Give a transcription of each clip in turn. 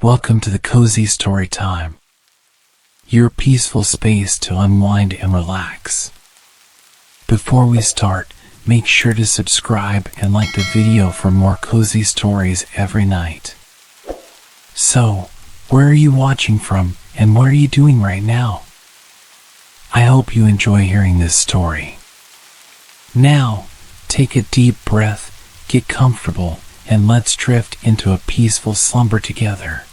Welcome to the Cozy Storytime, your peaceful space to unwind and relax. Before we start, make sure to subscribe and like the video for more cozy stories every night. So, where are you watching from and what are you doing right now? I hope you enjoy hearing this story. Now, take a deep breath, get comfortable, and let's drift into a peaceful slumber together.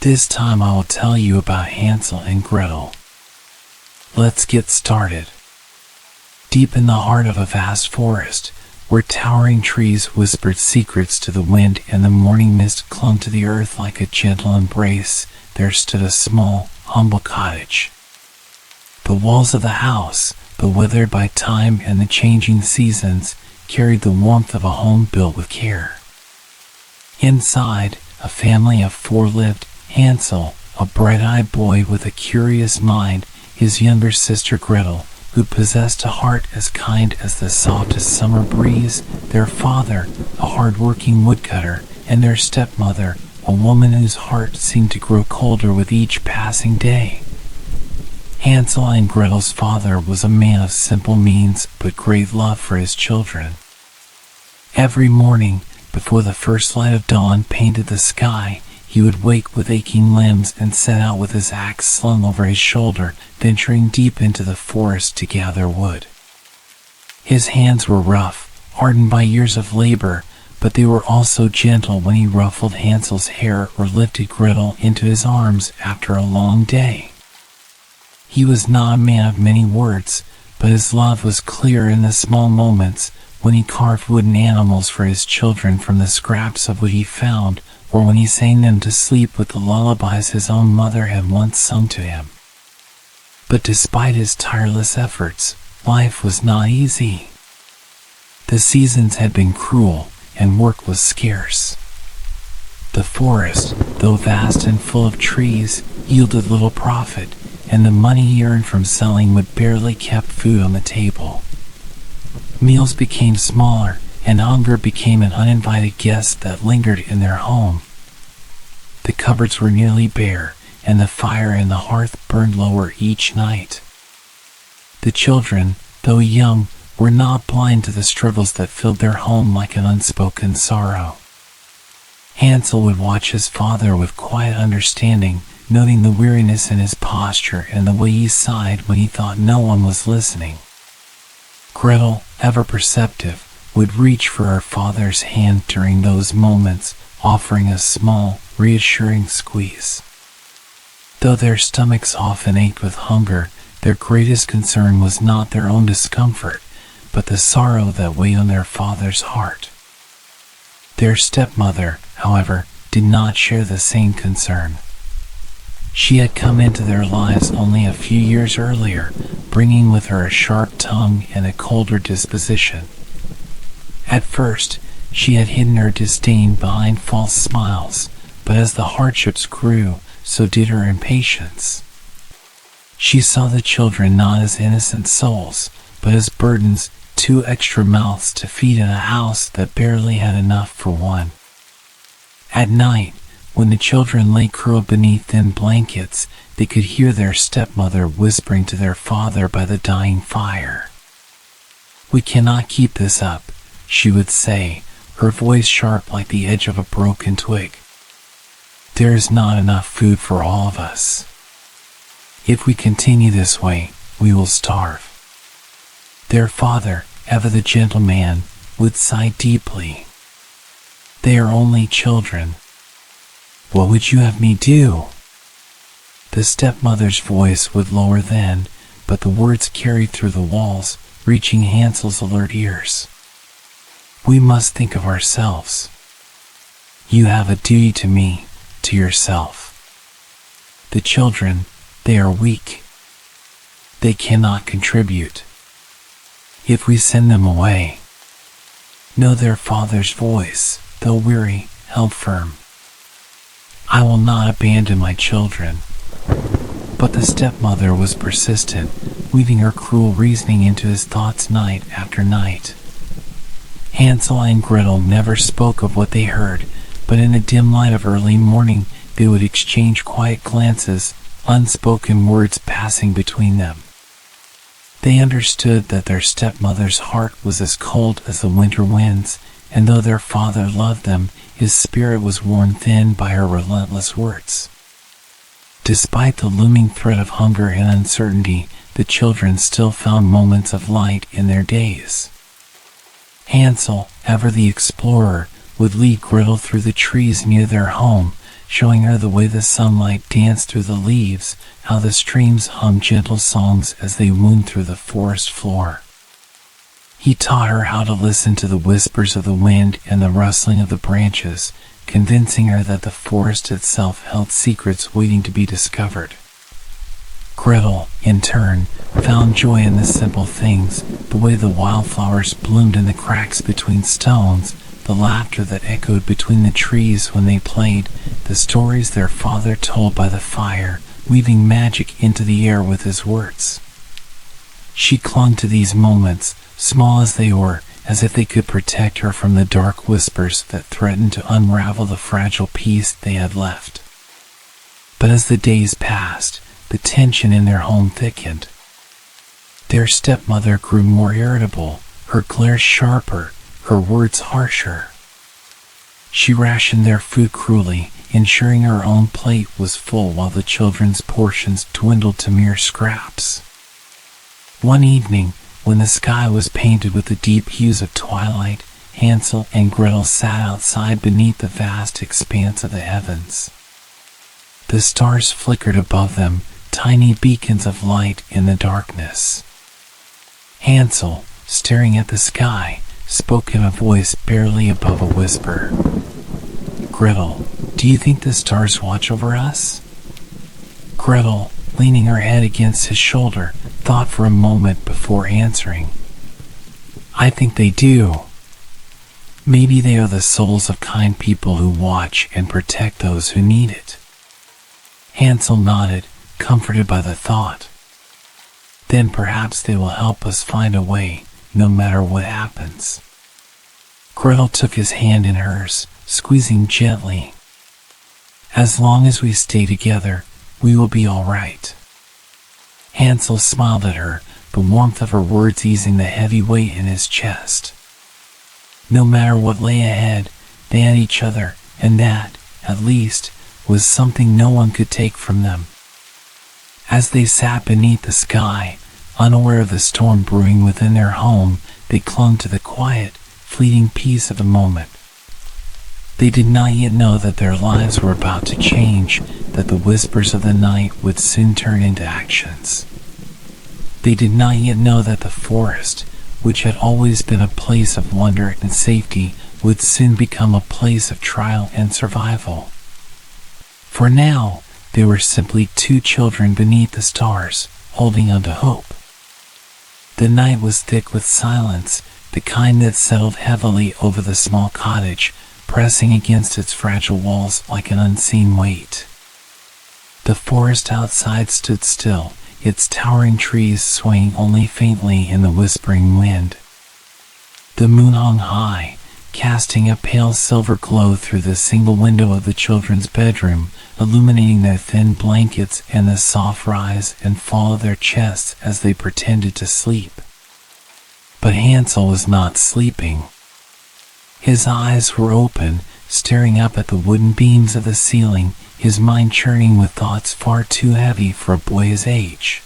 This time I will tell you about Hansel and Gretel. Let's get started. Deep in the heart of a vast forest, where towering trees whispered secrets to the wind and the morning mist clung to the earth like a gentle embrace, there stood a small, humble cottage. The walls of the house, though weathered by time and the changing seasons, carried the warmth of a home built with care. Inside, a family of four lived: Hansel, a bright-eyed boy with a curious mind, his younger sister Gretel, who possessed a heart as kind as the softest summer breeze, their father, a hard-working woodcutter, and their stepmother, a woman whose heart seemed to grow colder with each passing day. Hansel and Gretel's father was a man of simple means but great love for his children. Every morning, before the first light of dawn painted the sky, he would wake with aching limbs and set out with his axe slung over his shoulder, venturing deep into the forest to gather wood. His hands were rough, hardened by years of labor, but they were also gentle when he ruffled Hansel's hair or lifted Gretel into his arms after a long day. He was not a man of many words, but his love was clear in the small moments, when he carved wooden animals for his children from the scraps of wood he found, or when he sang them to sleep with the lullabies his own mother had once sung to him. But despite his tireless efforts, life was not easy. The seasons had been cruel, and work was scarce. The forest, though vast and full of trees, yielded little profit, and the money he earned from selling wood barely kept food on the table. Meals became smaller, and hunger became an uninvited guest that lingered in their home. The cupboards were nearly bare, and the fire in the hearth burned lower each night. The children, though young, were not blind to the struggles that filled their home like an unspoken sorrow. Hansel would watch his father with quiet understanding, noting the weariness in his posture and the way he sighed when he thought no one was listening. Gretel, ever perceptive, would reach for her father's hand during those moments, offering a small, reassuring squeeze. Though their stomachs often ached with hunger, their greatest concern was not their own discomfort, but the sorrow that weighed on their father's heart. Their stepmother, however, did not share the same concern. She had come into their lives only a few years earlier, bringing with her a sharp tongue and a colder disposition. At first, she had hidden her disdain behind false smiles, but as the hardships grew, so did her impatience. She saw the children not as innocent souls, but as burdens, two extra mouths to feed in a house that barely had enough for one. At night, when the children lay curled beneath thin blankets, they could hear their stepmother whispering to their father by the dying fire. "We cannot keep this up," she would say, her voice sharp like the edge of a broken twig. "There is not enough food for all of us. If we continue this way, we will starve." Their father, ever the gentle man, would sigh deeply. "They are only children. What would you have me do?" The stepmother's voice would lower then, but the words carried through the walls, reaching Hansel's alert ears. "We must think of ourselves. You have a duty to me, to yourself. The children, they are weak. They cannot contribute. If we send them away." No, their father's voice, though weary, held firm. "I will not abandon my children." But the stepmother was persistent, weaving her cruel reasoning into his thoughts night after night. Hansel and Gretel never spoke of what they heard, but in the dim light of early morning they would exchange quiet glances, unspoken words passing between them. They understood that their stepmother's heart was as cold as the winter winds, and though their father loved them, his spirit was worn thin by her relentless words. Despite the looming threat of hunger and uncertainty, the children still found moments of light in their days. Hansel, ever the explorer, would lead Gretel through the trees near their home, showing her the way the sunlight danced through the leaves, how the streams hummed gentle songs as they wound through the forest floor. He taught her how to listen to the whispers of the wind and the rustling of the branches, convincing her that the forest itself held secrets waiting to be discovered. Gretel, in turn, found joy in the simple things, the way the wildflowers bloomed in the cracks between stones, the laughter that echoed between the trees when they played, the stories their father told by the fire, weaving magic into the air with his words. She clung to these moments, small as they were, as if they could protect her from the dark whispers that threatened to unravel the fragile peace they had left. But as the days passed, the tension in their home thickened. Their stepmother grew more irritable, her glare sharper, her words harsher. She rationed their food cruelly, ensuring her own plate was full while the children's portions dwindled to mere scraps. One evening, when the sky was painted with the deep hues of twilight, Hansel and Gretel sat outside beneath the vast expanse of the heavens. The stars flickered above them, tiny beacons of light in the darkness. Hansel, staring at the sky, spoke in a voice barely above a whisper. "Gretel, do you think the stars watch over us?" Gretel, leaning her head against his shoulder, thought for a moment before answering. "I think they do. Maybe they are the souls of kind people who watch and protect those who need it." Hansel nodded, comforted by the thought. "Then perhaps they will help us find a way, no matter what happens." Gretel took his hand in hers, squeezing gently. "As long as we stay together, we will be all right." Hansel smiled at her, the warmth of her words easing the heavy weight in his chest. No matter what lay ahead, they had each other, and that, at least, was something no one could take from them. As they sat beneath the sky, unaware of the storm brewing within their home, they clung to the quiet, fleeting peace of the moment. They did not yet know that their lives were about to change, that the whispers of the night would soon turn into actions. They did not yet know that the forest, which had always been a place of wonder and safety, would soon become a place of trial and survival. For now, they were simply two children beneath the stars, holding on to hope. The night was thick with silence, the kind that settled heavily over the small cottage, pressing against its fragile walls like an unseen weight. The forest outside stood still, its towering trees swaying only faintly in the whispering wind. The moon hung high, casting a pale silver glow through the single window of the children's bedroom, illuminating their thin blankets and the soft rise and fall of their chests as they pretended to sleep. But Hansel was not sleeping. His eyes were open, staring up at the wooden beams of the ceiling, his mind churning with thoughts far too heavy for a boy his age.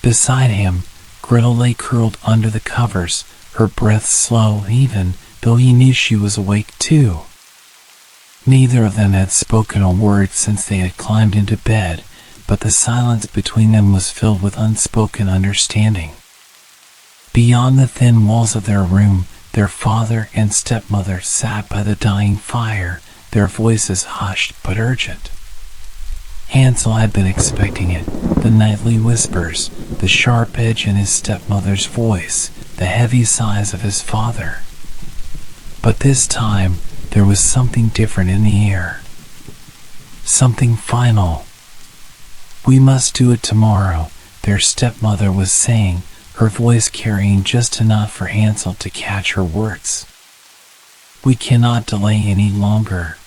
Beside him, Gretel lay curled under the covers, her breath slow and even, though he knew she was awake too. Neither of them had spoken a word since they had climbed into bed, but the silence between them was filled with unspoken understanding. Beyond the thin walls of their room, their father and stepmother sat by the dying fire, their voices hushed but urgent. Hansel had been expecting it, the nightly whispers, the sharp edge in his stepmother's voice, the heavy sighs of his father. But this time, there was something different in the air. Something final. "We must do it tomorrow," their stepmother was saying, her voice carrying just enough for Hansel to catch her words. We cannot delay any longer.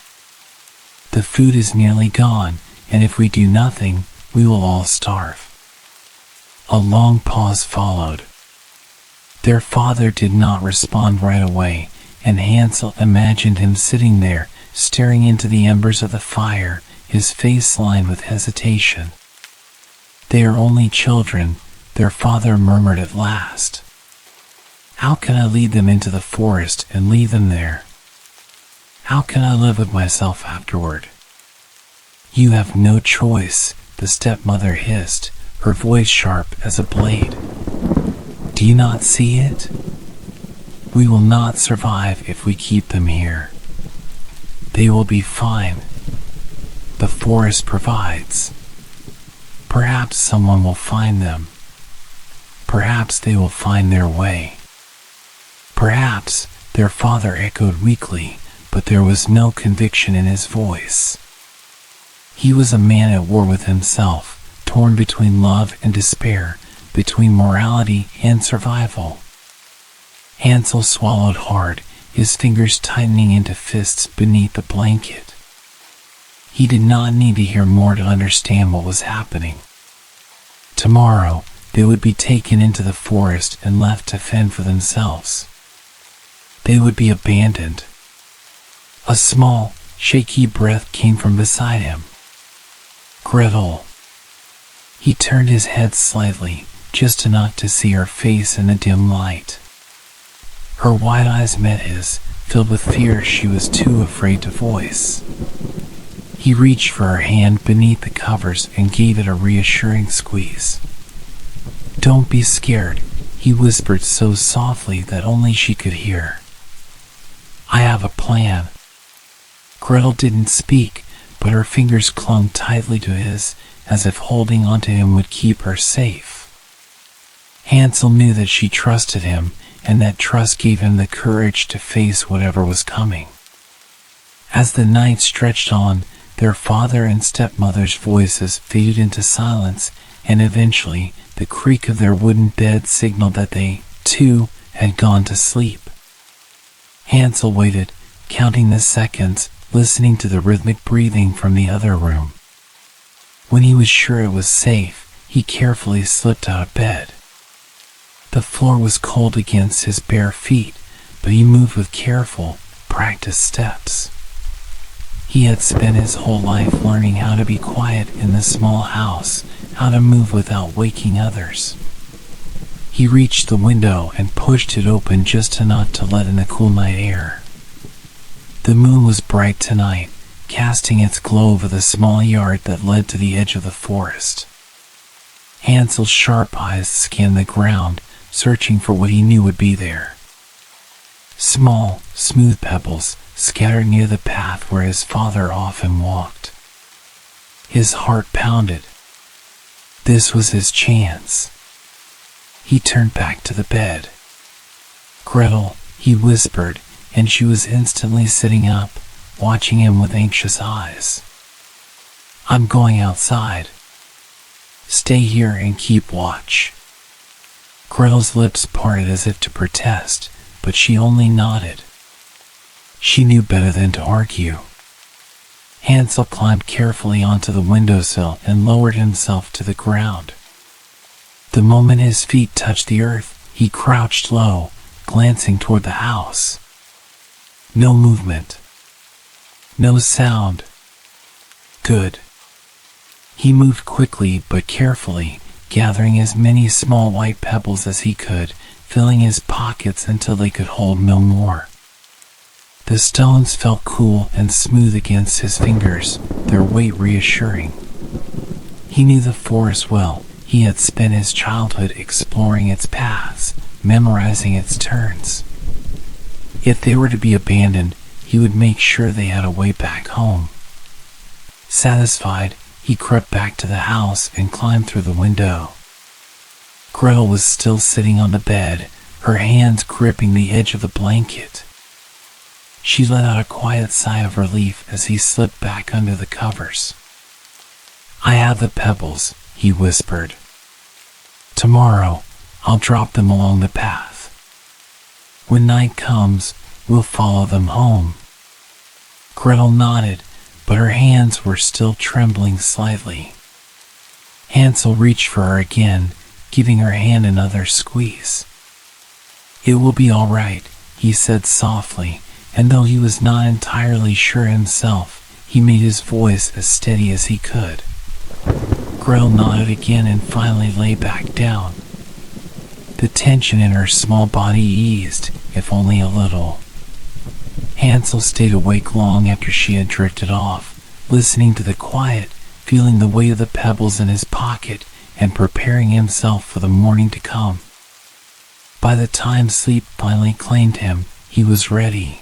The food is nearly gone, and if we do nothing, we will all starve." A long pause followed. Their father did not respond right away, and Hansel imagined him sitting there, staring into the embers of the fire, his face lined with hesitation. "They are only children," their father murmured at last. "How can I lead them into the forest and leave them there? How can I live with myself afterward?" "You have no choice," the stepmother hissed, her voice sharp as a blade. "Do you not see it? We will not survive if we keep them here. They will be fine. The forest provides. Perhaps someone will find them. Perhaps they will find their way." "Perhaps," their father echoed weakly, but there was no conviction in his voice. He was a man at war with himself, torn between love and despair, between morality and survival. Hansel swallowed hard, his fingers tightening into fists beneath the blanket. He did not need to hear more to understand what was happening. Tomorrow, they would be taken into the forest and left to fend for themselves. They would be abandoned. A small, shaky breath came from beside him. "Gretel." He turned his head slightly, just enough to see her face in the dim light. Her wide eyes met his, filled with fear she was too afraid to voice. He reached for her hand beneath the covers and gave it a reassuring squeeze. "Don't be scared," he whispered so softly that only she could hear. "I have a plan." Gretel didn't speak, but her fingers clung tightly to his, as if holding onto him would keep her safe. Hansel knew that she trusted him, and that trust gave him the courage to face whatever was coming. As the night stretched on, their father and stepmother's voices faded into silence, and eventually the creak of their wooden bed signaled that they, too, had gone to sleep. Hansel waited, counting the seconds, listening to the rhythmic breathing from the other room. When he was sure it was safe, he carefully slipped out of bed. The floor was cold against his bare feet, but he moved with careful, practiced steps. He had spent his whole life learning how to be quiet in the small house, how to move without waking others. He reached the window and pushed it open just enough to let in the cool night air. The moon was bright tonight, casting its glow over the small yard that led to the edge of the forest. Hansel's sharp eyes scanned the ground, searching for what he knew would be there. Small, smooth pebbles scattered near the path where his father often walked. His heart pounded. This was his chance. He turned back to the bed. "Gretel," he whispered, and she was instantly sitting up, watching him with anxious eyes. "I'm going outside. Stay here and keep watch." Gretel's lips parted as if to protest, but she only nodded. She knew better than to argue. Hansel climbed carefully onto the windowsill and lowered himself to the ground. The moment his feet touched the earth, he crouched low, glancing toward the house. No movement. No sound. Good. He moved quickly but carefully, gathering as many small white pebbles as he could, filling his pockets until they could hold no more. The stones felt cool and smooth against his fingers, their weight reassuring. He knew the forest well. He had spent his childhood exploring its paths, memorizing its turns. If they were to be abandoned, he would make sure they had a way back home. Satisfied, he crept back to the house and climbed through the window. Gretel was still sitting on the bed, her hands gripping the edge of the blanket. She let out a quiet sigh of relief as he slipped back under the covers. "I have the pebbles," he whispered. "Tomorrow, I'll drop them along the path. When night comes, we'll follow them home." Gretel nodded, but her hands were still trembling slightly. Hansel reached for her again, giving her hand another squeeze. "It will be all right," he said softly, and though he was not entirely sure himself, he made his voice as steady as he could. Gretel nodded again and finally lay back down. The tension in her small body eased, if only a little. Hansel stayed awake long after she had drifted off, listening to the quiet, feeling the weight of the pebbles in his pocket, and preparing himself for the morning to come. By the time sleep finally claimed him, he was ready.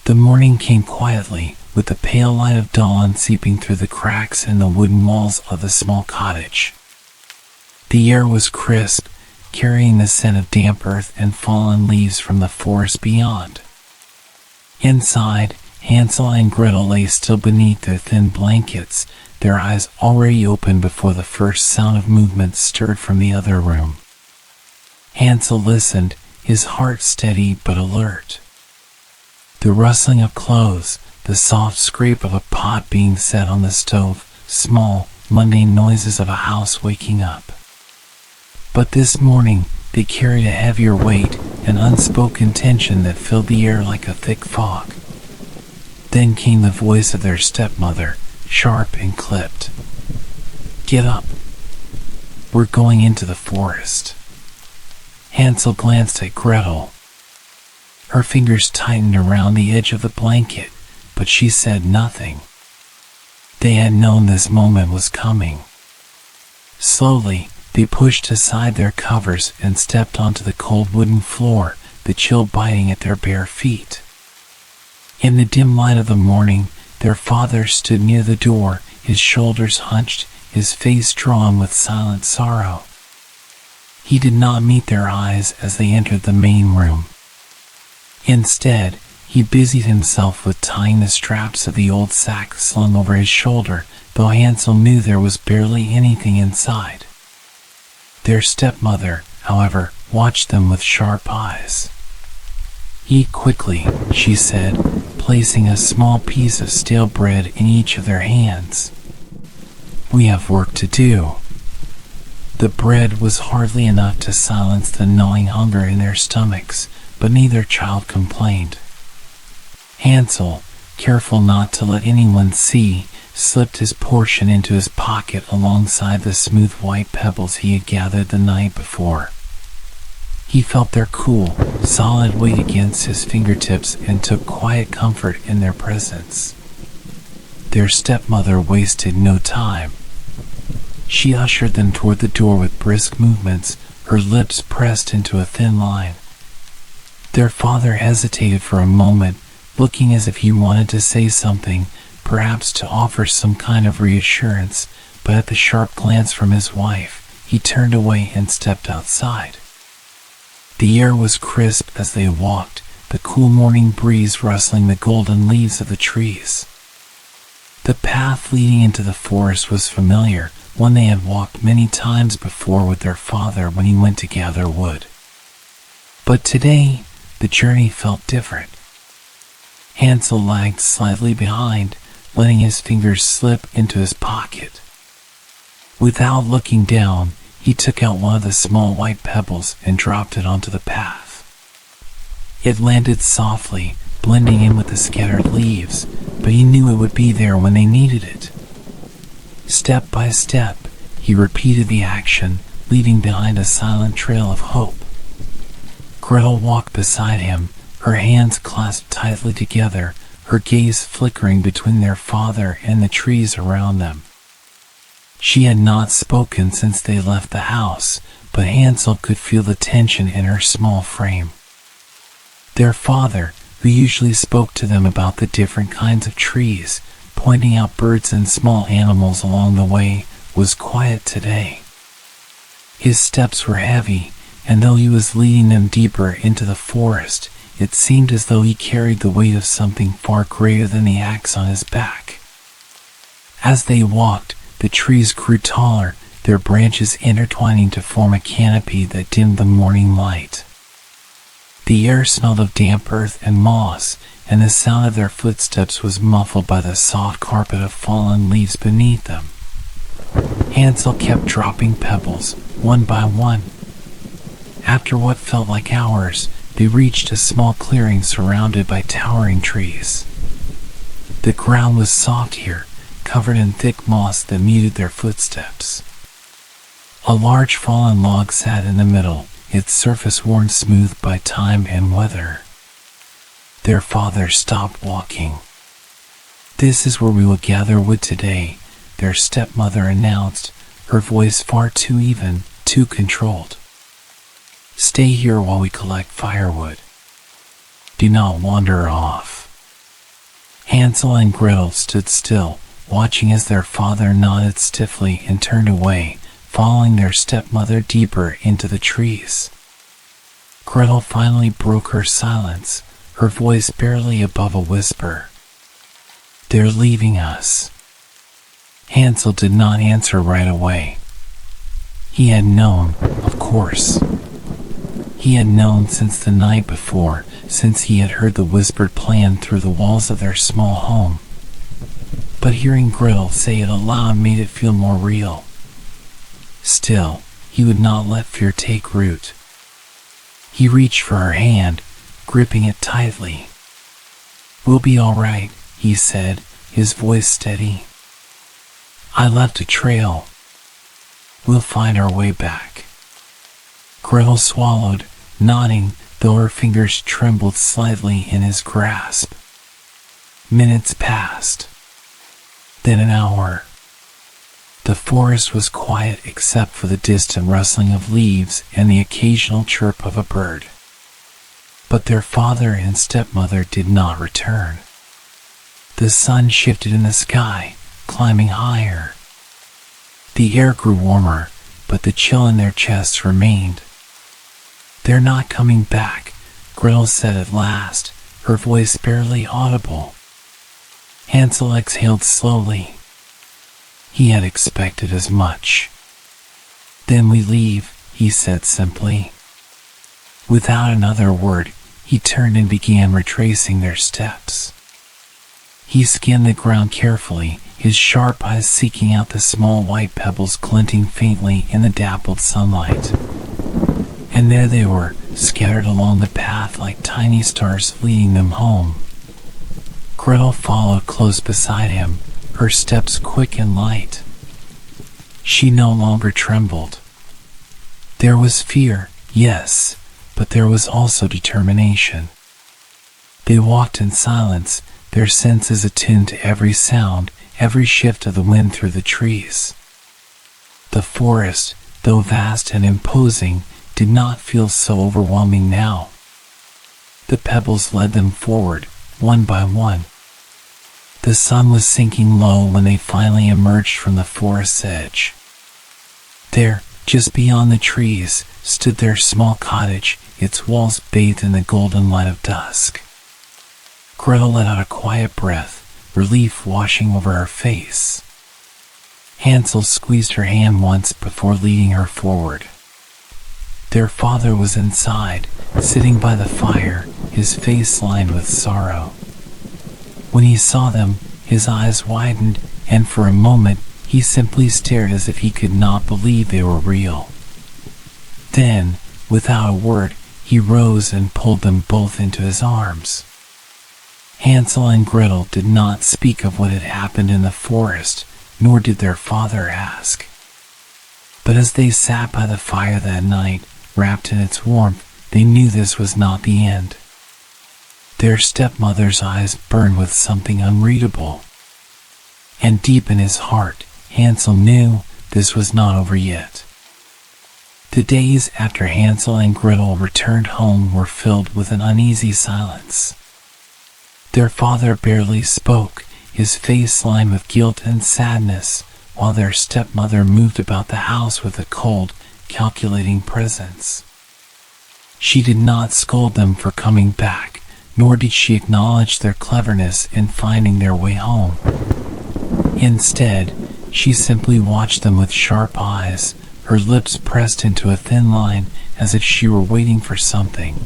The morning came quietly, with the pale light of dawn seeping through the cracks in the wooden walls of the small cottage. The air was crisp, carrying the scent of damp earth and fallen leaves from the forest beyond. Inside, Hansel and Gretel lay still beneath their thin blankets, their eyes already open before the first sound of movement stirred from the other room. Hansel listened, his heart steady but alert. The rustling of clothes, the soft scrape of a pot being set on the stove, small, mundane noises of a house waking up. But this morning, they carried a heavier weight, an unspoken tension that filled the air like a thick fog. Then came the voice of their stepmother, sharp and clipped. "Get up. We're going into the forest." Hansel glanced at Gretel. Her fingers tightened around the edge of the blanket, but she said nothing. They had known this moment was coming. Slowly, they pushed aside their covers and stepped onto the cold wooden floor, the chill biting at their bare feet. In the dim light of the morning, their father stood near the door, his shoulders hunched, his face drawn with silent sorrow. He did not meet their eyes as they entered the main room. Instead, he busied himself with tying the straps of the old sack slung over his shoulder, though Hansel knew there was barely anything inside. Their stepmother, however, watched them with sharp eyes. "Eat quickly," she said, placing a small piece of stale bread in each of their hands. "We have work to do." The bread was hardly enough to silence the gnawing hunger in their stomachs, but neither child complained. Hansel, careful not to let anyone see, slipped his portion into his pocket alongside the smooth white pebbles he had gathered the night before. He felt their cool, solid weight against his fingertips and took quiet comfort in their presence. Their stepmother wasted no time. She ushered them toward the door with brisk movements, her lips pressed into a thin line. Their father hesitated for a moment, looking as if he wanted to say something, perhaps to offer some kind of reassurance, but at the sharp glance from his wife, he turned away and stepped outside. The air was crisp as they walked, the cool morning breeze rustling the golden leaves of the trees. The path leading into the forest was familiar, one they had walked many times before with their father when he went to gather wood. But today, the journey felt different. Hansel lagged slightly behind, letting his fingers slip into his pocket. Without looking down, he took out one of the small white pebbles and dropped it onto the path. It landed softly, blending in with the scattered leaves, but he knew it would be there when they needed it. Step by step, he repeated the action, leaving behind a silent trail of hope. Gretel walked beside him, her hands clasped tightly together, her gaze flickering between their father and the trees around them. She had not spoken since they left the house, but Hansel could feel the tension in her small frame. Their father, who usually spoke to them about the different kinds of trees, pointing out birds and small animals along the way, was quiet today. His steps were heavy, and though he was leading them deeper into the forest, it seemed as though he carried the weight of something far greater than the axe on his back. As they walked, the trees grew taller, their branches intertwining to form a canopy that dimmed the morning light. The air smelled of damp earth and moss, and the sound of their footsteps was muffled by the soft carpet of fallen leaves beneath them. Hansel kept dropping pebbles, one by one. After what felt like hours, they reached a small clearing surrounded by towering trees. The ground was soft here, covered in thick moss that muted their footsteps. A large fallen log sat in the middle, its surface worn smooth by time and weather. Their father stopped walking. "This is where we will gather wood today," their stepmother announced, her voice far too even, too controlled. "Stay here while we collect firewood. Do not wander off." Hansel and Gretel stood still, watching as their father nodded stiffly and turned away, following their stepmother deeper into the trees. Gretel finally broke her silence, her voice barely above a whisper. "They're leaving us." Hansel did not answer right away. He had known, of course. He had known since the night before, since he had heard the whispered plan through the walls of their small home. But hearing Gretel say it aloud made it feel more real. Still, he would not let fear take root. He reached for her hand, gripping it tightly. "We'll be all right," he said, his voice steady. "I left a trail. We'll find our way back." Gretel swallowed, nodding, though her fingers trembled slightly in his grasp. Minutes passed. Then an hour. The forest was quiet except for the distant rustling of leaves and the occasional chirp of a bird. But their father and stepmother did not return. The sun shifted in the sky, climbing higher. The air grew warmer, but the chill in their chests remained. "They're not coming back," Gretel said at last, her voice barely audible. Hansel exhaled slowly. He had expected as much. "Then we leave," he said simply. Without another word, he turned and began retracing their steps. He scanned the ground carefully, his sharp eyes seeking out the small white pebbles glinting faintly in the dappled sunlight. And there they were, scattered along the path like tiny stars leading them home. Gretel followed close beside him, her steps quick and light. She no longer trembled. There was fear, yes, but there was also determination. They walked in silence, their senses attuned to every sound, every shift of the wind through the trees. The forest, though vast and imposing, did not feel so overwhelming now. The pebbles led them forward, one by one. The sun was sinking low when they finally emerged from the forest's edge. There, just beyond the trees, stood their small cottage, its walls bathed in the golden light of dusk. Gretel let out a quiet breath, relief washing over her face. Hansel squeezed her hand once before leading her forward. Their father was inside, sitting by the fire, his face lined with sorrow. When he saw them, his eyes widened, and for a moment he simply stared as if he could not believe they were real. Then, without a word, he rose and pulled them both into his arms. Hansel and Gretel did not speak of what had happened in the forest, nor did their father ask. But as they sat by the fire that night, wrapped in its warmth, they knew this was not the end. Their stepmother's eyes burned with something unreadable. And deep in his heart, Hansel knew this was not over yet. The days after Hansel and Gretel returned home were filled with an uneasy silence. Their father barely spoke, his face lined with guilt and sadness, while their stepmother moved about the house with a cold, calculating presence. She did not scold them for coming back, nor did she acknowledge their cleverness in finding their way home. Instead, she simply watched them with sharp eyes, her lips pressed into a thin line as if she were waiting for something.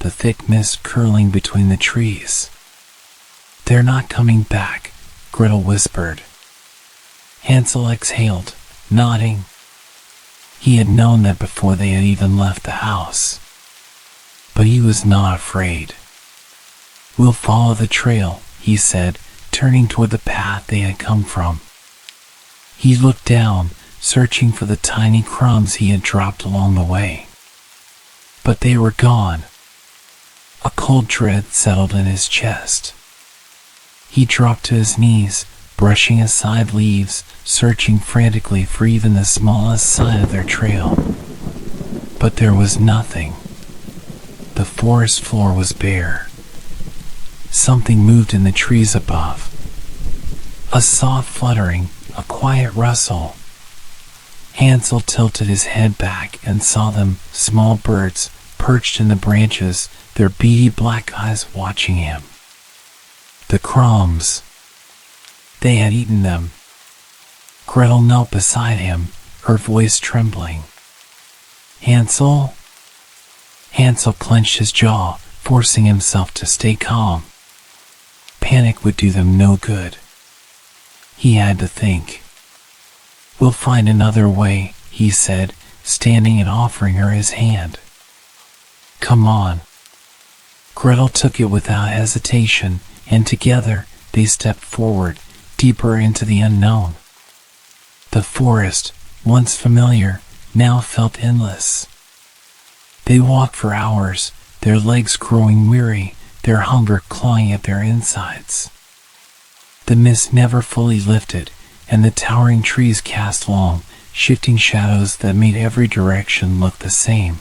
the thick mist curling between the trees. "They're not coming back," Gretel whispered. Hansel exhaled, nodding. He had known that before they had even left the house. But he was not afraid. "We'll follow the trail," he said, turning toward the path they had come from. He looked down, searching for the tiny crumbs he had dropped along the way. But they were gone. A cold dread settled in his chest. He dropped to his knees, brushing aside leaves, searching frantically for even the smallest sign of their trail. But there was nothing. The forest floor was bare. Something moved in the trees above. A soft fluttering, a quiet rustle. Hansel tilted his head back and saw them, small birds, perched in the branches, their beady black eyes watching him. The crumbs. They had eaten them. Gretel knelt beside him, her voice trembling. "Hansel?" Hansel clenched his jaw, forcing himself to stay calm. Panic would do them no good. He had to think. "We'll find another way," he said, standing and offering her his hand. "Come on." Gretel took it without hesitation, and together they stepped forward, deeper into the unknown. The forest, once familiar, now felt endless. They walked for hours, their legs growing weary, their hunger clawing at their insides. The mist never fully lifted, and the towering trees cast long, shifting shadows that made every direction look the same.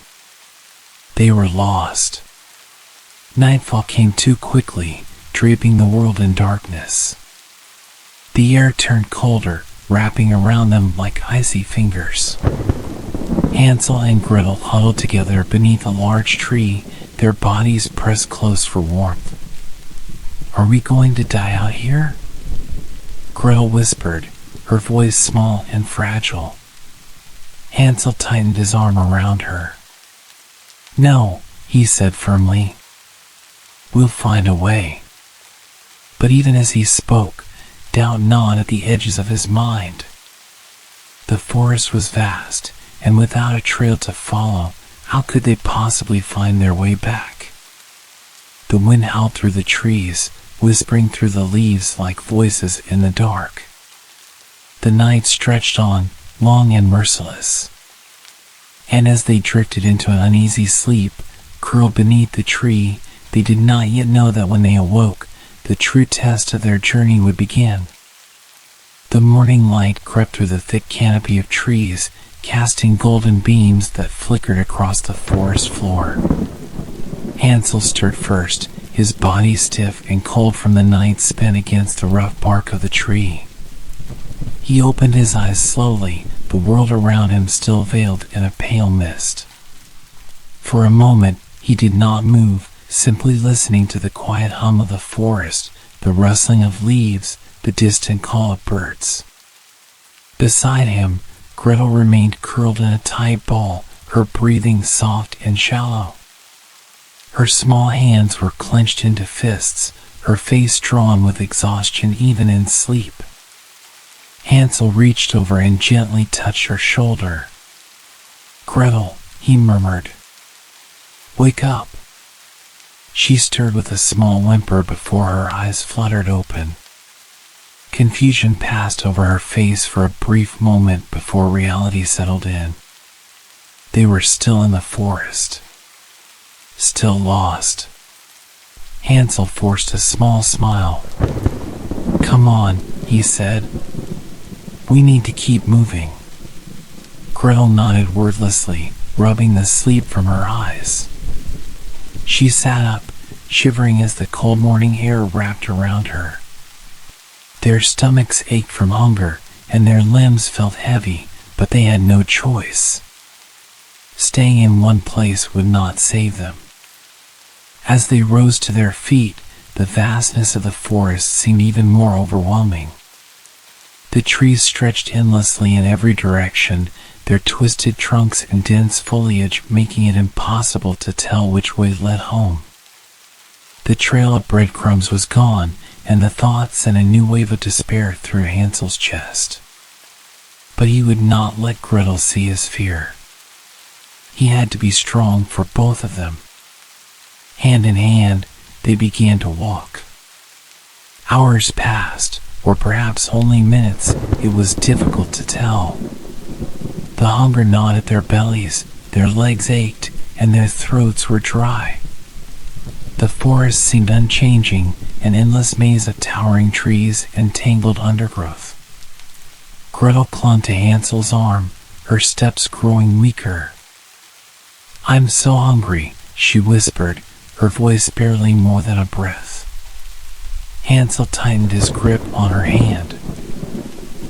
They were lost. Nightfall came too quickly, draping the world in darkness. The air turned colder, wrapping around them like icy fingers. Hansel and Gretel huddled together beneath a large tree, their bodies pressed close for warmth. "Are we going to die out here?" Gretel whispered, her voice small and fragile. Hansel tightened his arm around her. "No," he said firmly. "We'll find a way." But even as he spoke, doubt gnawed at the edges of his mind. The forest was vast, and without a trail to follow, how could they possibly find their way back? The wind howled through the trees, whispering through the leaves like voices in the dark. The night stretched on, long and merciless. And as they drifted into an uneasy sleep, curled beneath the tree, they did not yet know that when they awoke, the true test of their journey would begin. The morning light crept through the thick canopy of trees, casting golden beams that flickered across the forest floor. Hansel stirred first, his body stiff and cold from the night spent against the rough bark of the tree. He opened his eyes slowly, the world around him still veiled in a pale mist. For a moment, he did not move, simply listening to the quiet hum of the forest, the rustling of leaves, the distant call of birds. Beside him, Gretel remained curled in a tight ball, her breathing soft and shallow. Her small hands were clenched into fists, her face drawn with exhaustion even in sleep. Hansel reached over and gently touched her shoulder. "Gretel," he murmured. "Wake up." She stirred with a small whimper before her eyes fluttered open. Confusion passed over her face for a brief moment before reality settled in. They were still in the forest. Still lost. Hansel forced a small smile. "Come on," he said. "We need to keep moving." Gretel nodded wordlessly, rubbing the sleep from her eyes. She sat up, shivering as the cold morning air wrapped around her. Their stomachs ached from hunger, and their limbs felt heavy, but they had no choice. Staying in one place would not save them. As they rose to their feet, the vastness of the forest seemed even more overwhelming. The trees stretched endlessly in every direction, their twisted trunks and dense foliage making it impossible to tell which way led home. The trail of breadcrumbs was gone, and the thought sent a new wave of despair through Hansel's chest. But he would not let Gretel see his fear. He had to be strong for both of them. Hand in hand, they began to walk. Hours passed, or perhaps only minutes, it was difficult to tell. The hunger gnawed at their bellies, their legs ached, and their throats were dry. The forest seemed unchanging, an endless maze of towering trees and tangled undergrowth. Gretel clung to Hansel's arm, her steps growing weaker. "I'm so hungry," she whispered, her voice barely more than a breath. Hansel tightened his grip on her hand.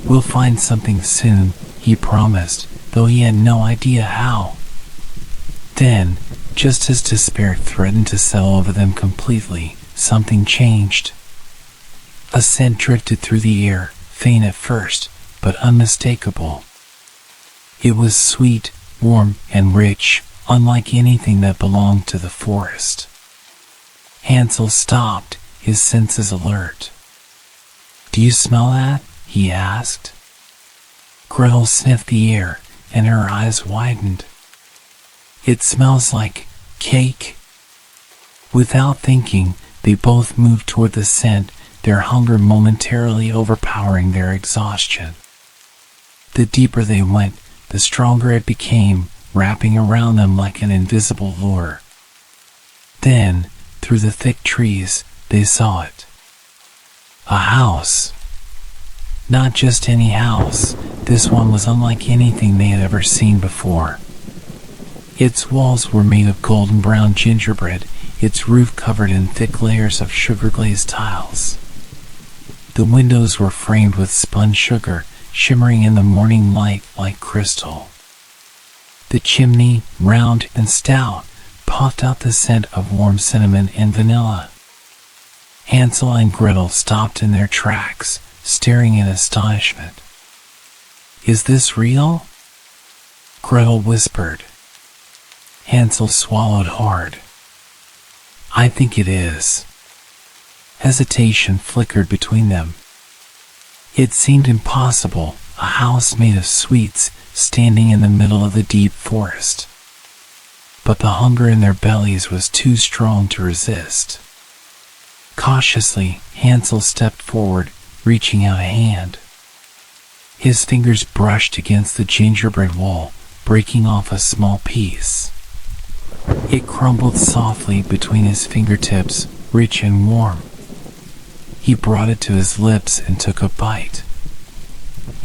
"We'll find something soon," he promised, though he had no idea how. Then, just as despair threatened to settle over them completely, something changed. A scent drifted through the air, faint at first, but unmistakable. It was sweet, warm, and rich, unlike anything that belonged to the forest. Hansel stopped, his senses alert. "Do you smell that?" he asked. Gretel sniffed the air, and her eyes widened. "It smells like cake." Without thinking, they both moved toward the scent, their hunger momentarily overpowering their exhaustion. The deeper they went, the stronger it became, wrapping around them like an invisible lure. Then, through the thick trees, they saw it. A house. Not just any house, this one was unlike anything they had ever seen before. Its walls were made of golden brown gingerbread, its roof covered in thick layers of sugar-glazed tiles. The windows were framed with spun sugar, shimmering in the morning light like crystal. The chimney, round and stout, puffed out the scent of warm cinnamon and vanilla. Hansel and Gretel stopped in their tracks, staring in astonishment. "Is this real?" Gretel whispered. Hansel swallowed hard. "I think it is." Hesitation flickered between them. It seemed impossible, a house made of sweets, standing in the middle of the deep forest. But the hunger in their bellies was too strong to resist. Cautiously, Hansel stepped forward, reaching out a hand. His fingers brushed against the gingerbread wall, breaking off a small piece. It crumbled softly between his fingertips, rich and warm. He brought it to his lips and took a bite.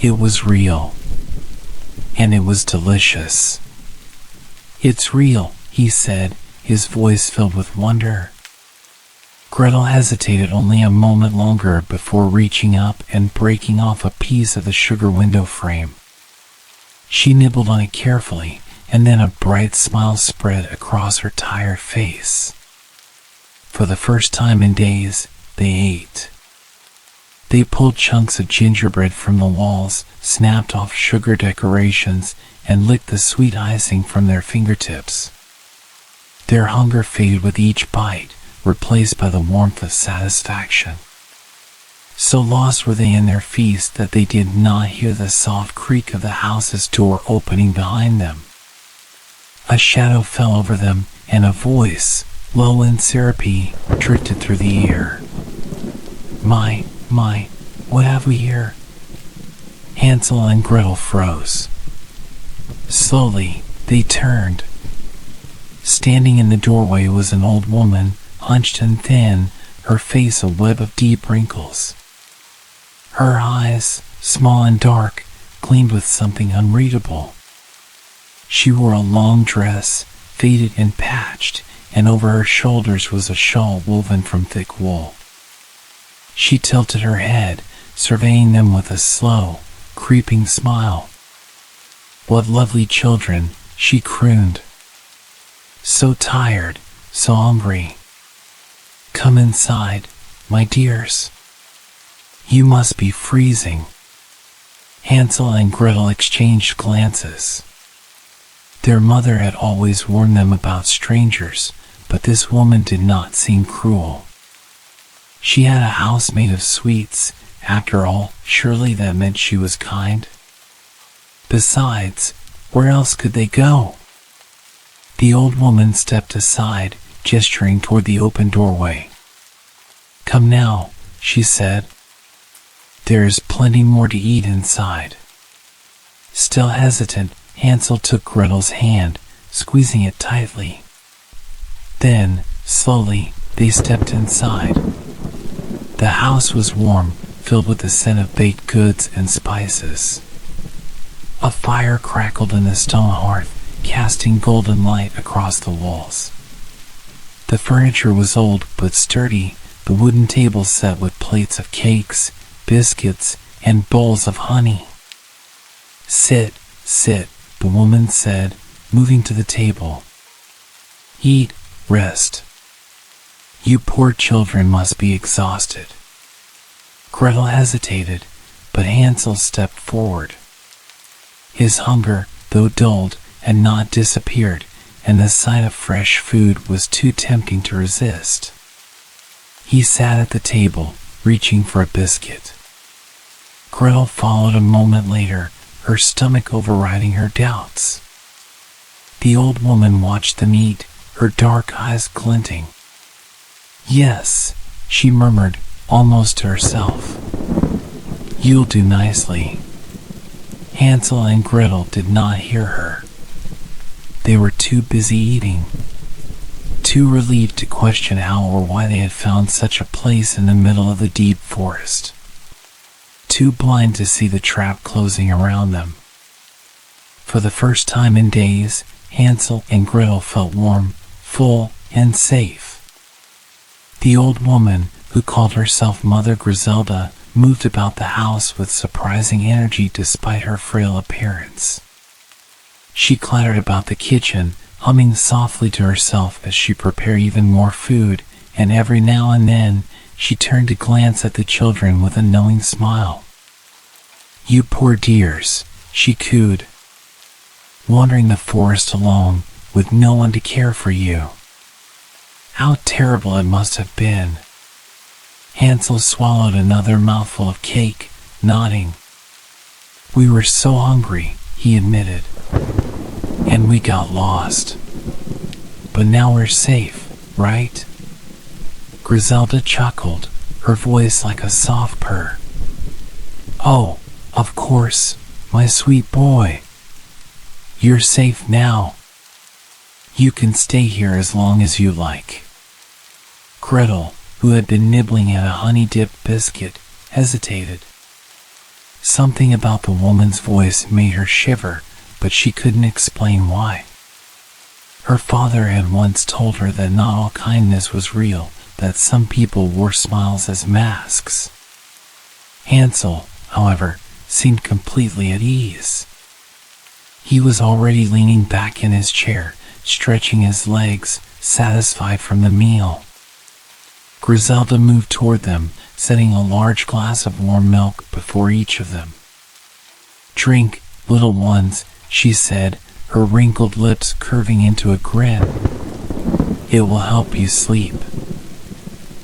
It was real. And it was delicious. "It's real," he said, his voice filled with wonder. Gretel hesitated only a moment longer before reaching up and breaking off a piece of the sugar window frame. She nibbled on it carefully, and then a bright smile spread across her tired face. For the first time in days, they ate. They pulled chunks of gingerbread from the walls, snapped off sugar decorations, and licked the sweet icing from their fingertips. Their hunger faded with each bite, replaced by the warmth of satisfaction. So lost were they in their feast that they did not hear the soft creak of the house's door opening behind them. A shadow fell over them, and a voice, low and syrupy, drifted through the air. My, what have we here?" Hansel and Gretel froze. Slowly, they turned. Standing in the doorway was an old woman, hunched and thin, her face a web of deep wrinkles. Her eyes, small and dark, gleamed with something unreadable. She wore a long dress, faded and patched, and over her shoulders was a shawl woven from thick wool. She tilted her head, surveying them with a slow, creeping smile. "What lovely children," she crooned. "So tired, so hungry. Come inside, my dears. You must be freezing." Hansel and Gretel exchanged glances. Their mother had always warned them about strangers, but this woman did not seem cruel. She had a house made of sweets. After all, surely that meant she was kind. Besides, where else could they go? The old woman stepped aside, gesturing toward the open doorway. "Come now," she said. "There is plenty more to eat inside." Still hesitant, Hansel took Gretel's hand, squeezing it tightly. Then, slowly, they stepped inside. The house was warm, filled with the scent of baked goods and spices. A fire crackled in the stone hearth, casting golden light across the walls. The furniture was old but sturdy, the wooden table set with plates of cakes, biscuits, and bowls of honey. "Sit, sit," the woman said, moving to the table. "Eat, rest. You poor children must be exhausted." Gretel hesitated, but Hansel stepped forward. His hunger, though dulled, had not disappeared, and the sight of fresh food was too tempting to resist. He sat at the table, reaching for a biscuit. Gretel followed a moment later, her stomach overriding her doubts. The old woman watched them eat, her dark eyes glinting. "Yes," she murmured, almost to herself. "You'll do nicely." Hansel and Gretel did not hear her. They were too busy eating, too relieved to question how or why they had found such a place in the middle of the deep forest, too blind to see the trap closing around them. For the first time in days, Hansel and Gretel felt warm, full, and safe. The old woman, who called herself Mother Griselda, moved about the house with surprising energy despite her frail appearance. She clattered about the kitchen, humming softly to herself as she prepared even more food, and every now and then she turned to glance at the children with a knowing smile. "You poor dears," she cooed. "Wandering the forest alone, with no one to care for you. How terrible it must have been." Hansel swallowed another mouthful of cake, nodding. "We were so hungry," he admitted. "And we got lost. But now we're safe, right?" Griselda chuckled, her voice like a soft purr. "Oh, of course, my sweet boy. You're safe now. You can stay here as long as you like." Gretel, who had been nibbling at a honey-dipped biscuit, hesitated. Something about the woman's voice made her shiver, but she couldn't explain why. Her father had once told her that not all kindness was real, that some people wore smiles as masks. Hansel, however, seemed completely at ease. He was already leaning back in his chair, stretching his legs, satisfied from the meal. Griselda moved toward them, setting a large glass of warm milk before each of them. "Drink, little ones," she said, her wrinkled lips curving into a grin. "It will help you sleep."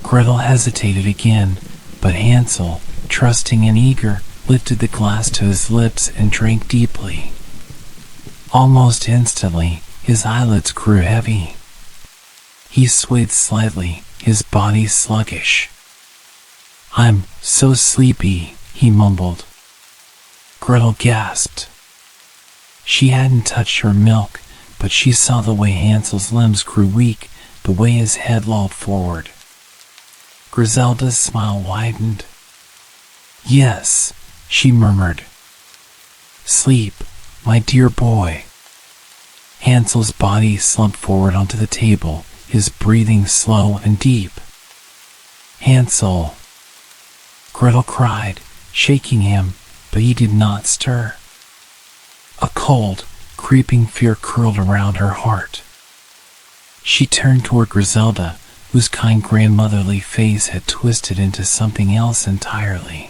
Gretel hesitated again, but Hansel, trusting and eager, lifted the glass to his lips and drank deeply. Almost instantly, his eyelids grew heavy. He swayed slightly, his body sluggish. "I'm so sleepy," he mumbled. Gretel gasped. She hadn't touched her milk, but she saw the way Hansel's limbs grew weak, the way his head lolled forward. Griselda's smile widened. "Yes," she murmured. "Sleep, my dear boy." Hansel's body slumped forward onto the table, his breathing slow and deep. "Hansel!" Gretel cried, shaking him, but he did not stir. A cold, creeping fear curled around her heart. She turned toward Griselda, whose kind grandmotherly face had twisted into something else entirely.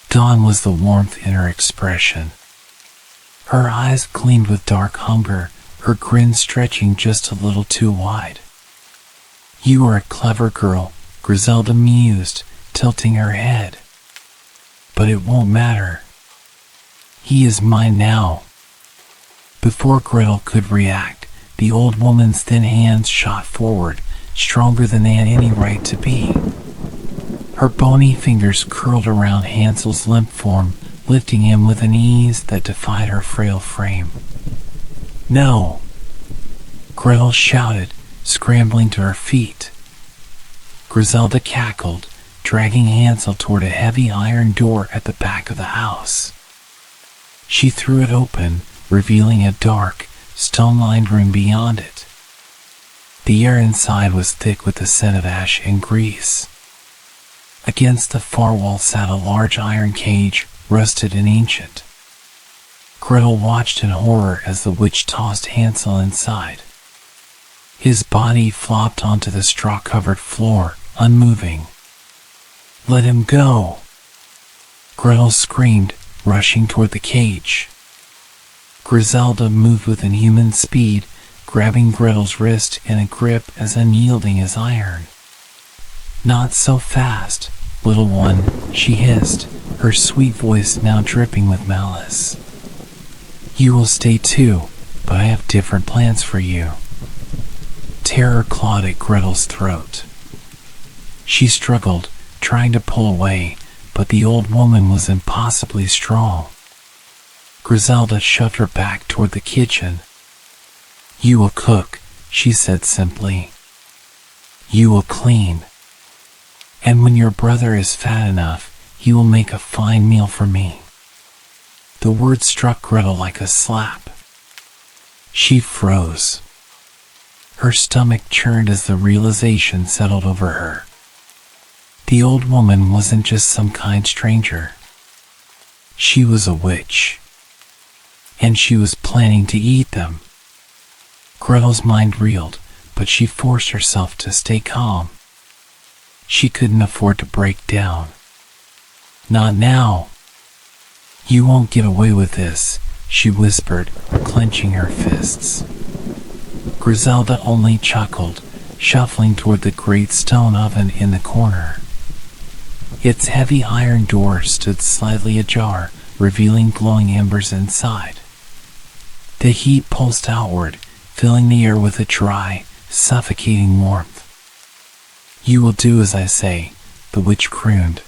Gone was the warmth in her expression. Her eyes gleamed with dark hunger, her grin stretching just a little too wide. "You are a clever girl," Griselda mused, tilting her head. "But it won't matter. He is mine now." Before Gretel could react, the old woman's thin hands shot forward, stronger than they had any right to be. Her bony fingers curled around Hansel's limp form, lifting him with an ease that defied her frail frame. "No!" Gretel shouted, scrambling to her feet. Griselda cackled, dragging Hansel toward a heavy iron door at the back of the house. She threw it open, revealing a dark, stone-lined room beyond it. The air inside was thick with the scent of ash and grease. Against the far wall sat a large iron cage, rusted and ancient. Gretel watched in horror as the witch tossed Hansel inside. His body flopped onto the straw-covered floor, unmoving. "Let him go!" Gretel screamed, rushing toward the cage. Griselda moved with inhuman speed, grabbing Gretel's wrist in a grip as unyielding as iron. "Not so fast, little one," she hissed, her sweet voice now dripping with malice. "You will stay too, but I have different plans for you." Terror clawed at Gretel's throat. She struggled, trying to pull away, but the old woman was impossibly strong. Griselda shoved her back toward the kitchen. "You will cook," she said simply. "You will clean. And when your brother is fat enough, he will make a fine meal for me." The word struck Gretel like a slap. She froze. Her stomach churned as the realization settled over her. The old woman wasn't just some kind stranger. She was a witch. And she was planning to eat them. Gretel's mind reeled, but she forced herself to stay calm. She couldn't afford to break down. "Not now. You won't get away with this," she whispered, clenching her fists. Griselda only chuckled, shuffling toward the great stone oven in the corner. Its heavy iron door stood slightly ajar, revealing glowing embers inside. The heat pulsed outward, filling the air with a dry, suffocating warmth. "You will do as I say," the witch crooned.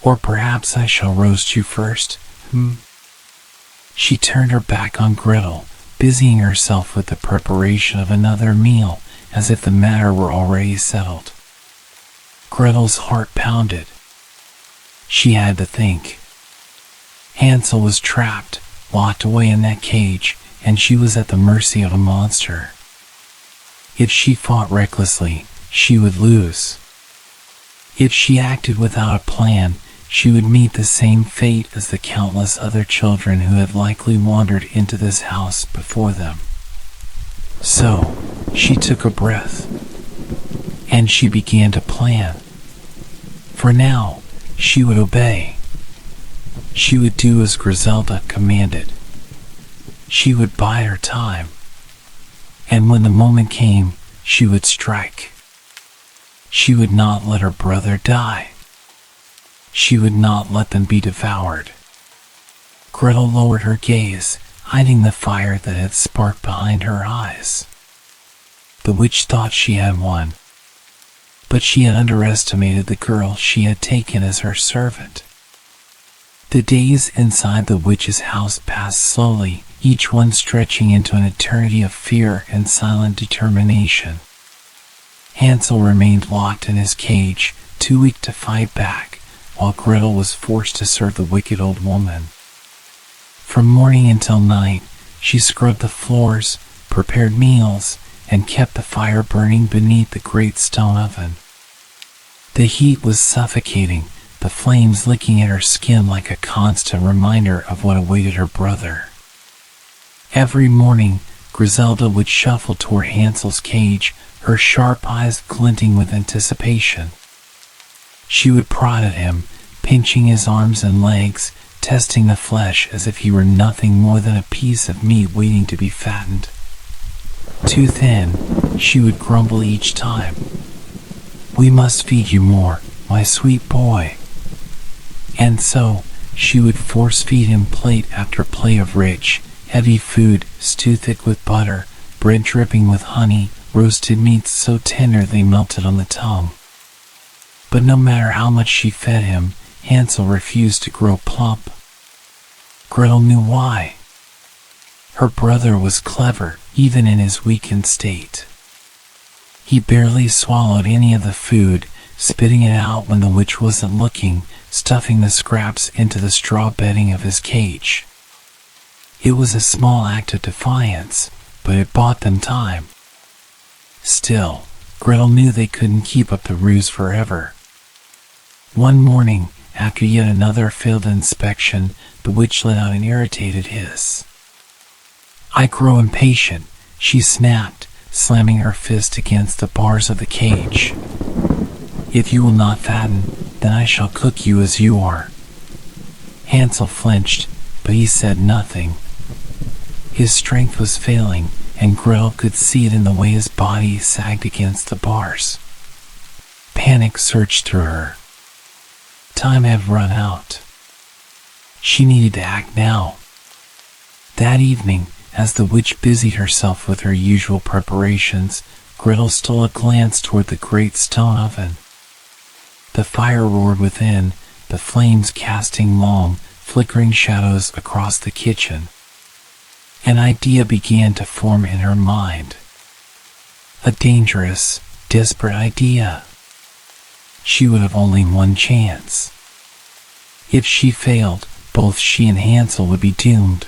"Or perhaps I shall roast you first, She turned her back on Gretel, busying herself with the preparation of another meal, as if the matter were already settled. Gretel's heart pounded. She had to think. Hansel was trapped, locked away in that cage, and she was at the mercy of a monster. If she fought recklessly, she would lose. If she acted without a plan, she would meet the same fate as the countless other children who had likely wandered into this house before them. So, she took a breath, and she began to plan. For now, she would obey. She would do as Griselda commanded. She would bide her time, and when the moment came, she would strike. She would not let her brother die. She would not let them be devoured. Gretel lowered her gaze, hiding the fire that had sparked behind her eyes. The witch thought she had won, but she had underestimated the girl she had taken as her servant. The days inside the witch's house passed slowly, each one stretching into an eternity of fear and silent determination. Hansel remained locked in his cage, too weak to fight back, while Gretel was forced to serve the wicked old woman. From morning until night, she scrubbed the floors, prepared meals, and kept the fire burning beneath the great stone oven. The heat was suffocating, the flames licking at her skin like a constant reminder of what awaited her brother. Every morning, Griselda would shuffle toward Hansel's cage, her sharp eyes glinting with anticipation. She would prod at him, pinching his arms and legs, testing the flesh as if he were nothing more than a piece of meat waiting to be fattened. Too thin, she would grumble each time. "We must feed you more, my sweet boy." And so, she would force-feed him plate after plate of rich, heavy food, stew thick with butter, bread dripping with honey, roasted meats so tender they melted on the tongue. But no matter how much she fed him, Hansel refused to grow plump. Gretel knew why. Her brother was clever, even in his weakened state. He barely swallowed any of the food, spitting it out when the witch wasn't looking, stuffing the scraps into the straw bedding of his cage. It was a small act of defiance, but it bought them time. Still, Gretel knew they couldn't keep up the ruse forever. One morning, after yet another failed inspection, the witch let out an irritated hiss. "I grow impatient," she snapped, slamming her fist against the bars of the cage. "If you will not fatten, then I shall cook you as you are." Hansel flinched, but he said nothing. His strength was failing, and Gretel could see it in the way his body sagged against the bars. Panic surged through her. Time had run out. She needed to act now. That evening, as the witch busied herself with her usual preparations, Gretel stole a glance toward the great stone oven. The fire roared within, the flames casting long, flickering shadows across the kitchen. An idea began to form in her mind. A dangerous, desperate idea. She would have only one chance. If she failed, both she and Hansel would be doomed.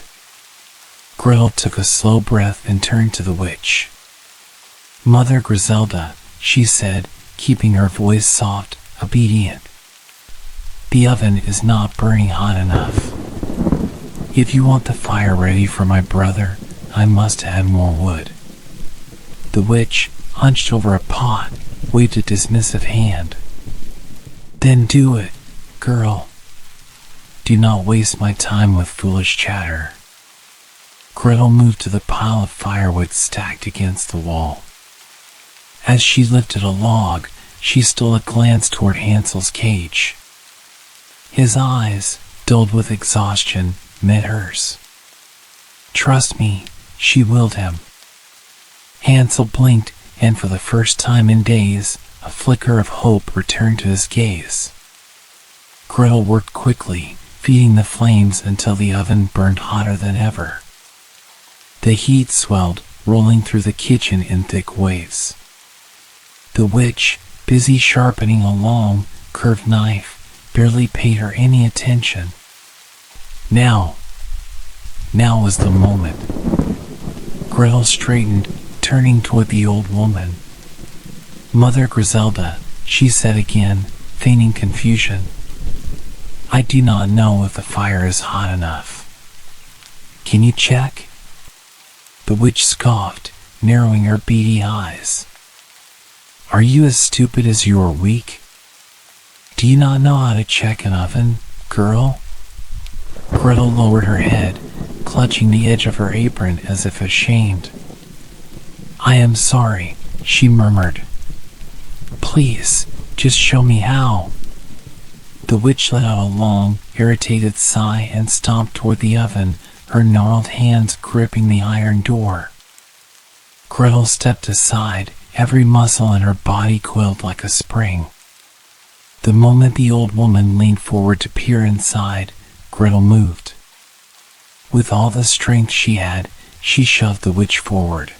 Gretel took a slow breath and turned to the witch. "Mother Griselda," she said, keeping her voice soft, obedient. "The oven is not burning hot enough. If you want the fire ready for my brother, I must add more wood." The witch, hunched over a pot, waved a dismissive hand. "Then do it, girl. Do not waste my time with foolish chatter." Gretel moved to the pile of firewood stacked against the wall. As she lifted a log, she stole a glance toward Hansel's cage. His eyes, dulled with exhaustion, met hers. "Trust me," she willed him. Hansel blinked, and for the first time in days, a flicker of hope returned to his gaze. Gretel worked quickly, feeding the flames until the oven burned hotter than ever. The heat swelled, rolling through the kitchen in thick waves. The witch, busy sharpening a long, curved knife, barely paid her any attention. Now was the moment. Gretel straightened, turning toward the old woman. "Mother Griselda," she said again, feigning confusion. "I do not know if the fire is hot enough. Can you check?" The witch scoffed, narrowing her beady eyes. "Are you as stupid as you are weak? Do you not know how to check an oven, girl?" Gretel lowered her head, clutching the edge of her apron as if ashamed. "I am sorry," she murmured. "Please, just show me how." The witch let out a long, irritated sigh and stomped toward the oven, her gnarled hands gripping the iron door. Gretel stepped aside, every muscle in her body coiled like a spring. The moment the old woman leaned forward to peer inside, Gretel moved. With all the strength she had, she shoved the witch forward.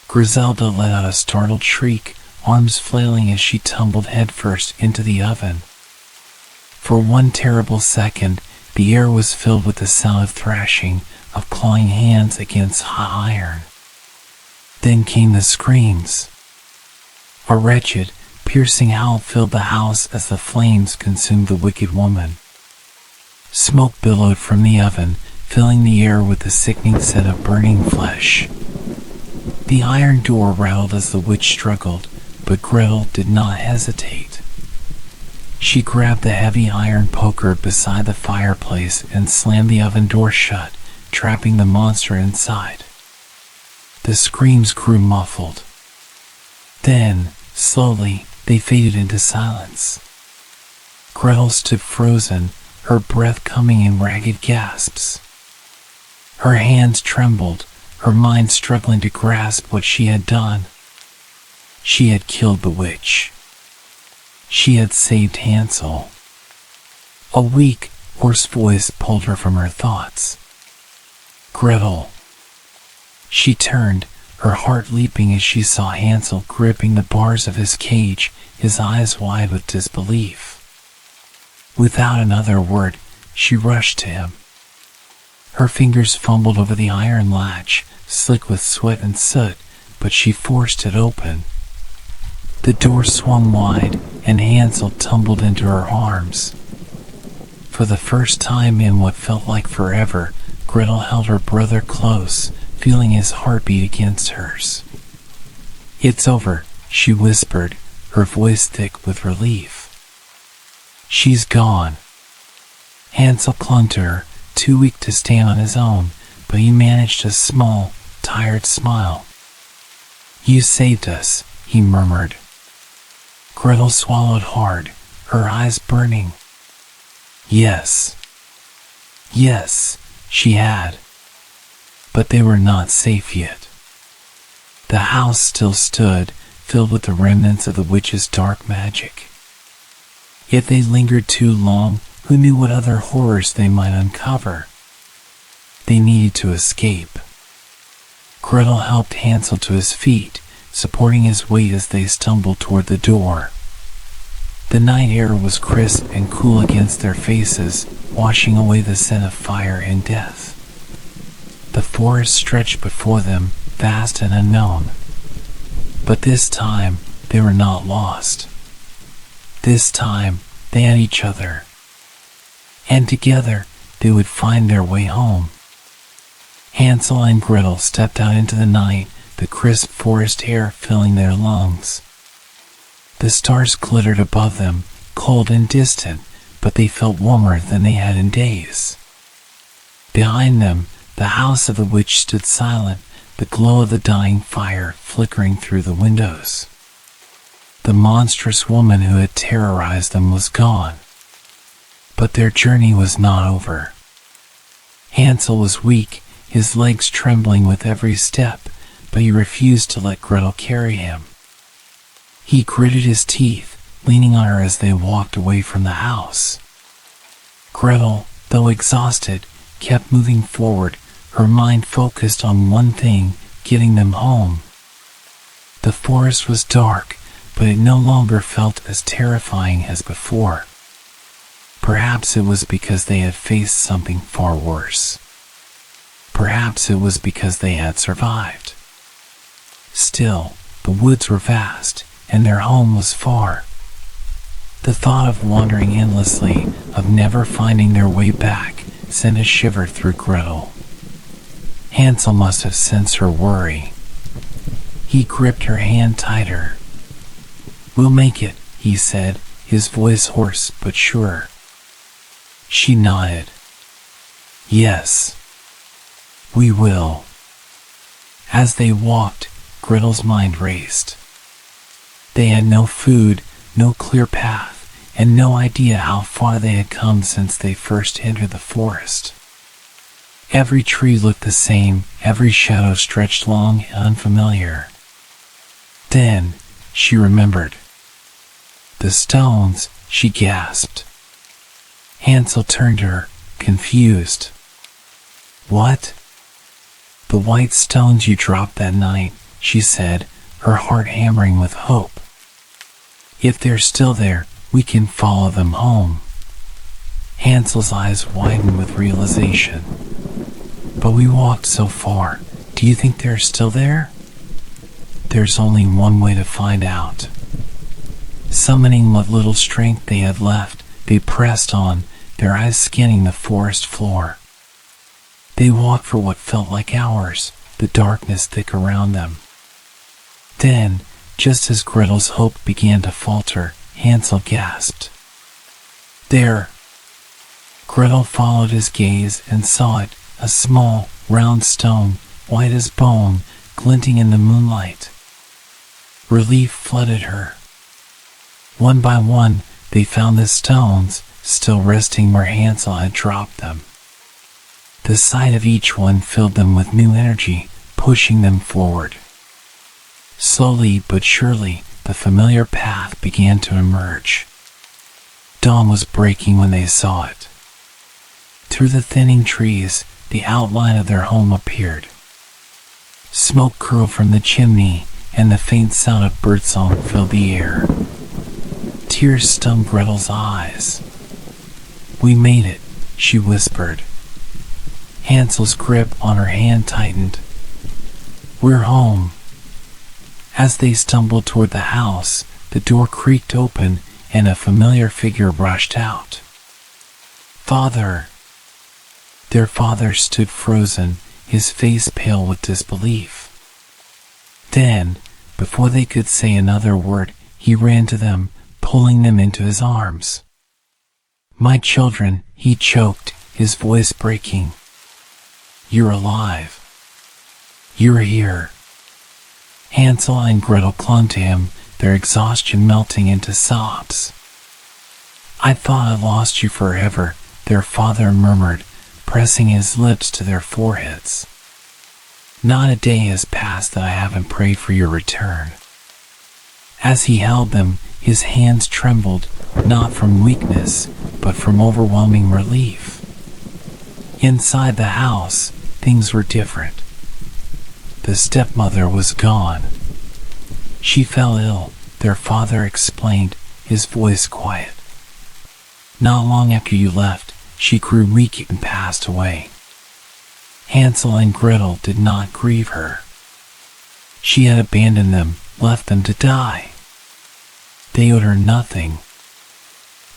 Griselda let out a startled shriek, arms flailing as she tumbled headfirst into the oven. For one terrible second, the air was filled with the sound of thrashing, of clawing hands against hot iron. Then came the screams. A wretched, piercing howl filled the house as the flames consumed the wicked woman. Smoke billowed from the oven, filling the air with the sickening scent of burning flesh. The iron door rattled as the witch struggled, but Gretel did not hesitate. She grabbed the heavy iron poker beside the fireplace and slammed the oven door shut, trapping the monster inside. The screams grew muffled. Then, slowly, they faded into silence. Gretel stood frozen, her breath coming in ragged gasps. Her hands trembled, her mind struggling to grasp what she had done. She had killed the witch. She had saved Hansel. A weak, hoarse voice pulled her from her thoughts. Gretel. She turned, her heart leaping as she saw Hansel gripping the bars of his cage, his eyes wide with disbelief. Without another word, she rushed to him. Her fingers fumbled over the iron latch, slick with sweat and soot, but she forced it open. The door swung wide, and Hansel tumbled into her arms. For the first time in what felt like forever, Gretel held her brother close, feeling his heartbeat against hers. "It's over," she whispered, her voice thick with relief. "She's gone." Hansel clung to her, too weak to stand on his own, but he managed a small, tired smile. "You saved us," he murmured. Gretel swallowed hard, her eyes burning. Yes, she had. But they were not safe yet. The house still stood, filled with the remnants of the witch's dark magic. If they lingered too long, who knew what other horrors they might uncover? They needed to escape. Gretel helped Hansel to his feet, supporting his weight as they stumbled toward the door. The night air was crisp and cool against their faces, washing away the scent of fire and death. The forest stretched before them, vast and unknown. But this time, they were not lost. This time, they had each other. And together, they would find their way home. Hansel and Gretel stepped out into the night, the crisp forest air filling their lungs. The stars glittered above them, cold and distant, but they felt warmer than they had in days. Behind them, the house of the witch stood silent, the glow of the dying fire flickering through the windows. The monstrous woman who had terrorized them was gone. But their journey was not over. Hansel was weak, his legs trembling with every step, but he refused to let Gretel carry him. He gritted his teeth, leaning on her as they walked away from the house. Gretel, though exhausted, kept moving forward, her mind focused on one thing, getting them home. The forest was dark, but it no longer felt as terrifying as before. Perhaps it was because they had faced something far worse. Perhaps it was because they had survived. Still, the woods were vast, and their home was far. The thought of wandering endlessly, of never finding their way back, sent a shiver through Gretel. Hansel must have sensed her worry. He gripped her hand tighter. "We'll make it," he said, his voice hoarse but sure. She nodded. "Yes, we will." As they walked, Gretel's mind raced. They had no food, no clear path, and no idea how far they had come since they first entered the forest. Every tree looked the same, every shadow stretched long and unfamiliar. Then, she remembered. "The stones," she gasped. Hansel turned to her, confused. "What?" "The white stones you dropped that night," she said, her heart hammering with hope. "If they're still there, we can follow them home." Hansel's eyes widened with realization. "But we walked so far. Do you think they're still there?" "There's only one way to find out." Summoning what little strength they had left, they pressed on, their eyes scanning the forest floor. They walked for what felt like hours, the darkness thick around them. Then, just as Gretel's hope began to falter, Hansel gasped. There. Gretel followed his gaze and saw it, a small, round stone, white as bone, glinting in the moonlight. Relief flooded her. One by one, they found the stones, still resting where Hansel had dropped them. The sight of each one filled them with new energy, pushing them forward. Slowly but surely, the familiar path began to emerge. Dawn was breaking when they saw it. Through the thinning trees, the outline of their home appeared. Smoke curled from the chimney, and the faint sound of birdsong filled the air. Tears stung Gretel's eyes. "We made it," she whispered. Hansel's grip on her hand tightened. "We're home." As they stumbled toward the house, the door creaked open and a familiar figure rushed out. "Father!" Their father stood frozen, his face pale with disbelief. Then, before they could say another word, he ran to them, pulling them into his arms. "My children," he choked, his voice breaking. "You're alive. You're here." Hansel and Gretel clung to him, their exhaustion melting into sobs. "I thought I lost you forever," their father murmured, pressing his lips to their foreheads. "Not a day has passed that I haven't prayed for your return." As he held them, his hands trembled, not from weakness, but from overwhelming relief. Inside the house, things were different. The stepmother was gone. She fell ill, their father explained, his voice quiet. "Not long after you left, she grew weak and passed away." Hansel and Gretel did not grieve her. She had abandoned them, left them to die. They owed her nothing.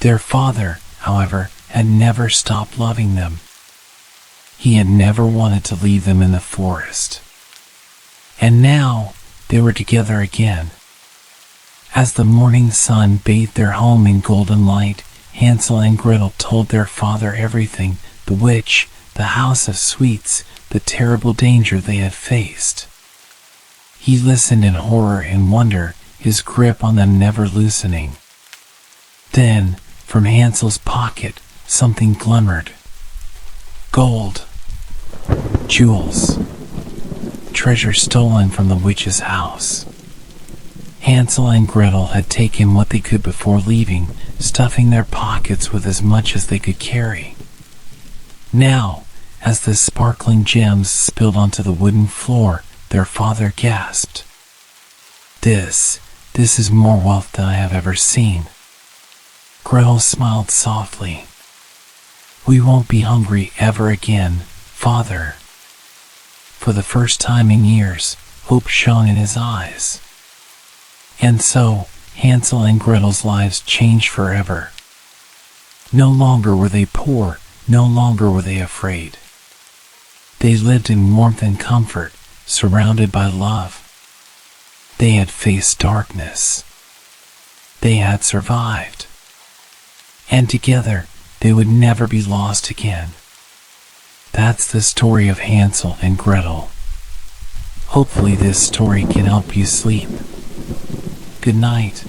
Their father, however, had never stopped loving them. He had never wanted to leave them in the forest. And now they were together again. As the morning sun bathed their home in golden light, Hansel and Gretel told their father everything, the witch, the house of sweets, the terrible danger they had faced. He listened in horror and wonder, his grip on them never loosening. Then, from Hansel's pocket, something glimmered. Gold. Jewels. Treasure stolen from the witch's house. Hansel and Gretel had taken what they could before leaving, stuffing their pockets with as much as they could carry. Now, as the sparkling gems spilled onto the wooden floor, their father gasped. This is more wealth than I have ever seen." Gretel smiled softly. "We won't be hungry ever again, Father." For the first time in years, hope shone in his eyes. And so, Hansel and Gretel's lives changed forever. No longer were they poor, no longer were they afraid. They lived in warmth and comfort, surrounded by love. They had faced darkness. They had survived. And together, they would never be lost again. That's the story of Hansel and Gretel. Hopefully this story can help you sleep. Good night.